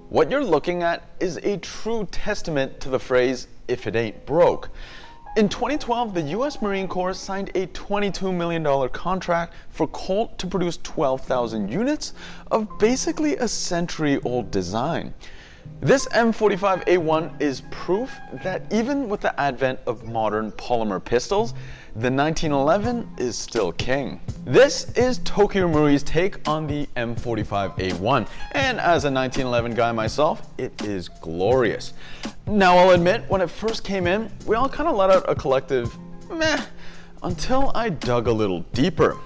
What you're looking at is a true testament to the phrase, "if it ain't broke." In 2012, the US Marine Corps signed a $22 million contract for Colt to produce 12,000 units of basically a century-old design. This M45a1 is proof that even with the advent of modern polymer pistols, the 1911 is still king. This is Tokyo Marui's take on the M45a1, and as a 1911 guy myself, it is glorious. Now I'll admit, when it first came in, we all kind of let out a collective meh, until I dug a little deeper.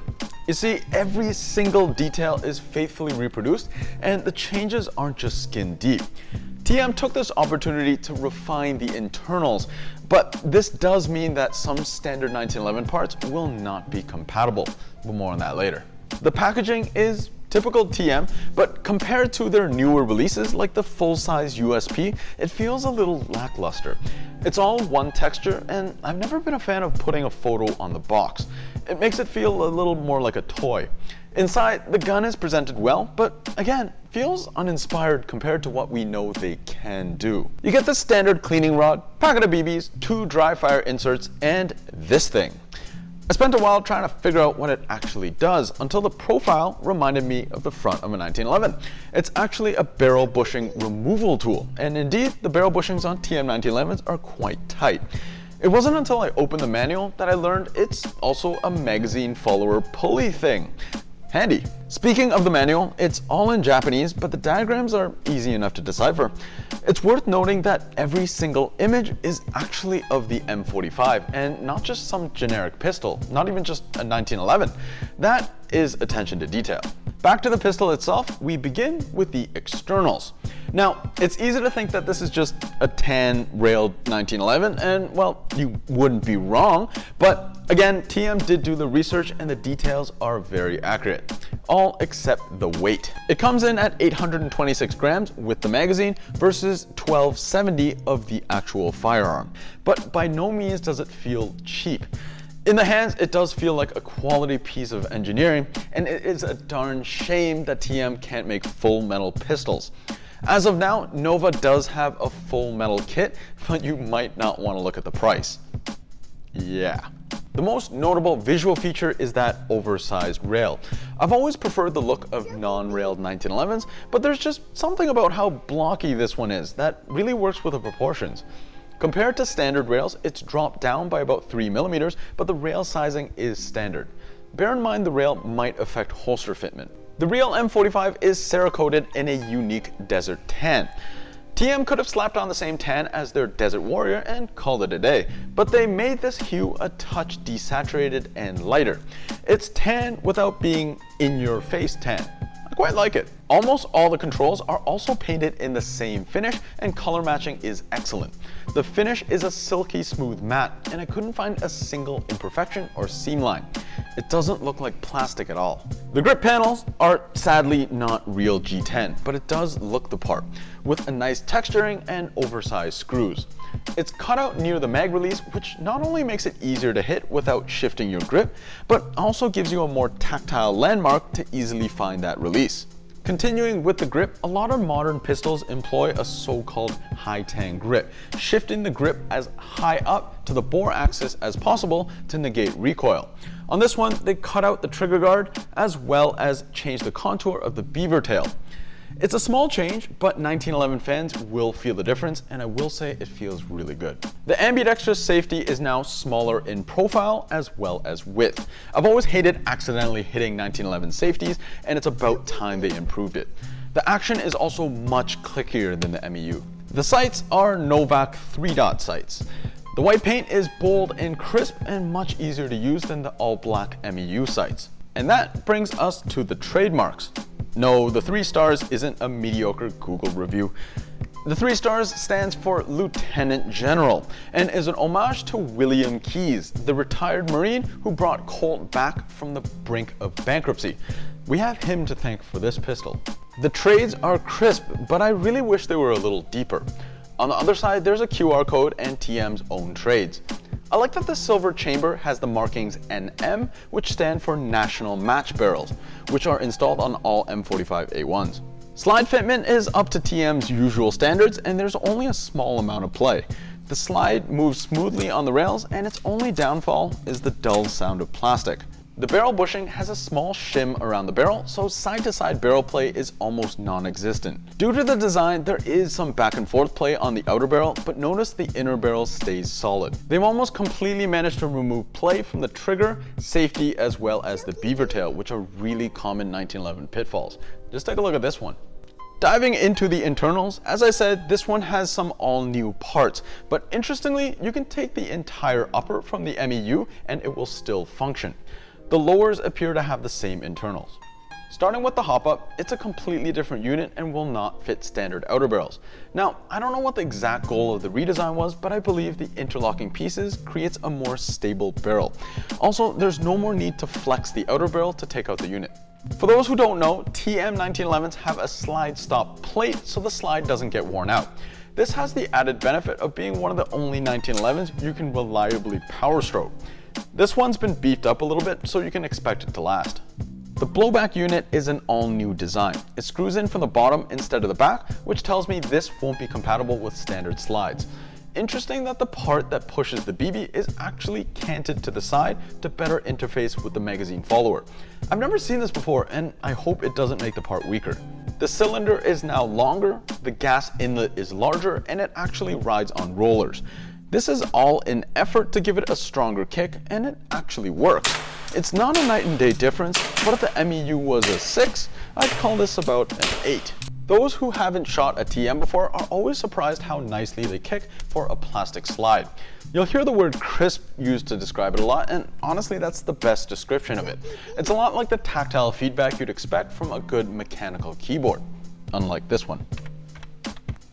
You see, every single detail is faithfully reproduced, and the changes aren't just skin deep. TM took this opportunity to refine the internals, but this does mean that some standard 1911 parts will not be compatible. But more on that later. The packaging is typical TM, but compared to their newer releases like the full-size USP, it feels a little lackluster. It's all one texture, and I've never been a fan of putting a photo on the box. It makes it feel a little more like a toy. Inside, the gun is presented well, but again, feels uninspired compared to what we know they can do. You get the standard cleaning rod, packet of BBs, 2 dry fire inserts, and this thing. I spent a while trying to figure out what it actually does until the profile reminded me of the front of a 1911. It's actually a barrel bushing removal tool, and indeed, the barrel bushings on TM 1911s are quite tight. It wasn't until I opened the manual that I learned it's also a magazine follower pulley thing. Handy. Speaking of the manual, it's all in Japanese, but the diagrams are easy enough to decipher. It's worth noting that every single image is actually of the M45 and not just some generic pistol, not even just a 1911. That is attention to detail. Back to the pistol itself, we begin with the externals. Now, it's easy to think that this is just a tan railed 1911, and well, you wouldn't be wrong, but again, TM did do the research and the details are very accurate. All except the weight. It comes in at 826 grams with the magazine versus 1270 of the actual firearm. But by no means does it feel cheap. In the hands, it does feel like a quality piece of engineering, and it is a darn shame that TM can't make full metal pistols. As of now, Nova does have a full metal kit, but you might not want to look at the price. Yeah. The most notable visual feature is that oversized rail. I've always preferred the look of non-railed 1911s, but there's just something about how blocky this one is that really works with the proportions. Compared to standard rails, it's dropped down by about 3 millimeters, but the rail sizing is standard. Bear in mind the rail might affect holster fitment. The real M45 is Cerakoted in a unique desert tan. TM could have slapped on the same tan as their Desert Warrior and called it a day, but they made this hue a touch desaturated and lighter. It's tan without being in-your-face tan. I quite like it. Almost all the controls are also painted in the same finish, and color matching is excellent. The finish is a silky smooth matte, and I couldn't find a single imperfection or seam line. It doesn't look like plastic at all. The grip panels are sadly not real G10, but it does look the part, with a nice texturing and oversized screws. It's cut out near the mag release, which not only makes it easier to hit without shifting your grip, but also gives you a more tactile landmark to easily find that release. Continuing with the grip, a lot of modern pistols employ a so-called high-tang grip, shifting the grip as high up to the bore axis as possible to negate recoil. On this one, they cut out the trigger guard as well as change the contour of the beaver tail. It's a small change, but 1911 fans will feel the difference, and I will say it feels really good. The ambidextrous safety is now smaller in profile as well as width. I've always hated accidentally hitting 1911 safeties, and it's about time they improved it. The action is also much clickier than the MEU. The sights are Novak 3-dot sights. The white paint is bold and crisp and much easier to use than the all-black MEU sights. And that brings us to the trademarks. No, the 3 stars isn't a mediocre Google review. The 3 stars stands for Lieutenant General and is an homage to William Keyes, the retired Marine who brought Colt back from the brink of bankruptcy. We have him to thank for this pistol. The trades are crisp, but I really wish they were a little deeper. On the other side, there's a QR code and TM's own trades. I like that the silver chamber has the markings NM, which stand for National Match Barrels, which are installed on all M45A1s. Slide fitment is up to TM's usual standards, and there's only a small amount of play. The slide moves smoothly on the rails, and its only downfall is the dull sound of plastic. The barrel bushing has a small shim around the barrel, so side-to-side barrel play is almost non-existent. Due to the design, there is some back and forth play on the outer barrel, but notice the inner barrel stays solid. They've almost completely managed to remove play from the trigger, safety, as well as the beaver tail, which are really common 1911 pitfalls. Just take a look at this one. Diving into the internals, as I said, this one has some all new parts, but interestingly, you can take the entire upper from the MEU and it will still function. The lowers appear to have the same internals. Starting with the hop-up, it's a completely different unit and will not fit standard outer barrels. Now, I don't know what the exact goal of the redesign was, but I believe the interlocking pieces creates a more stable barrel. Also, there's no more need to flex the outer barrel to take out the unit. For those who don't know, TM 1911s have a slide stop plate so the slide doesn't get worn out. This has the added benefit of being one of the only 1911s you can reliably power stroke. This one's been beefed up a little bit, so you can expect it to last. The blowback unit is an all-new design. It screws in from the bottom instead of the back, which tells me this won't be compatible with standard slides. Interesting that the part that pushes the BB is actually canted to the side to better interface with the magazine follower. I've never seen this before, and I hope it doesn't make the part weaker. The cylinder is now longer, the gas inlet is larger, and it actually rides on rollers. This is all in effort to give it a stronger kick, and it actually works. It's not a night and day difference, but if the MEU was a 6, I'd call this about an 8. Those who haven't shot a TM before are always surprised how nicely they kick for a plastic slide. You'll hear the word crisp used to describe it a lot, and honestly that's the best description of it. It's a lot like the tactile feedback you'd expect from a good mechanical keyboard, unlike this one.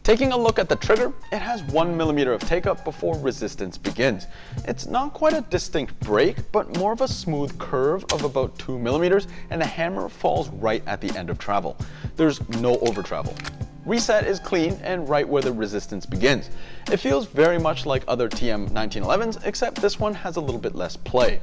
Taking a look at the trigger, it has 1mm of take-up before resistance begins. It's not quite a distinct break, but more of a smooth curve of about 2mm, and the hammer falls right at the end of travel. There's no over travel. Reset is clean and right where the resistance begins. It feels very much like other TM 1911s, except this one has a little bit less play.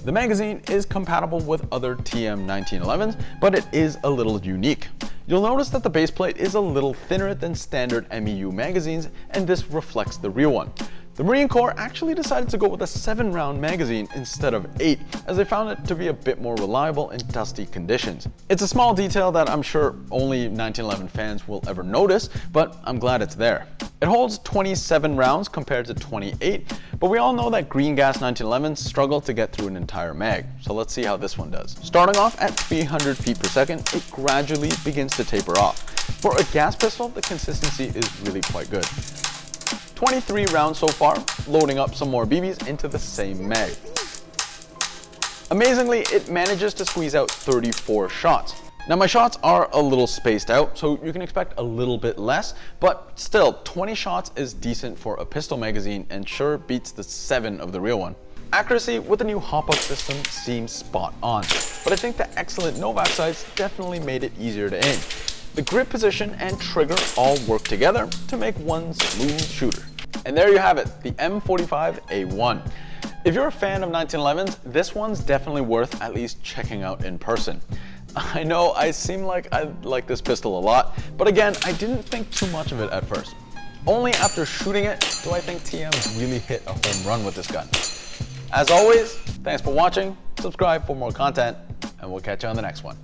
The magazine is compatible with other TM 1911s, but it is a little unique. You'll notice that the base plate is a little thinner than standard MEU magazines, and this reflects the real one. The Marine Corps actually decided to go with a 7-round magazine instead of 8, as they found it to be a bit more reliable in dusty conditions. It's a small detail that I'm sure only 1911 fans will ever notice, but I'm glad it's there. It holds 27 rounds compared to 28, but we all know that green gas 1911s struggle to get through an entire mag, so let's see how this one does. Starting off at 300 feet per second, it gradually begins to taper off. For a gas pistol, the consistency is really quite good. 23 rounds so far, loading up some more BBs into the same mag. Amazingly, it manages to squeeze out 34 shots. Now my shots are a little spaced out, so you can expect a little bit less, but still, 20 shots is decent for a pistol magazine and sure beats the 7 of the real one. Accuracy with the new hop-up system seems spot on, but I think the excellent Novak sights definitely made it easier to aim. The grip position and trigger all work together to make one smooth shooter. And there you have it, the M45a1. If you're a fan of 1911s, this one's definitely worth at least checking out in person. I know I seem like I like this pistol a lot, but again, I didn't think too much of it at first. Only after shooting it do I think TM really hit a home run with this gun. As always, thanks for watching, subscribe for more content, and we'll catch you on the next one.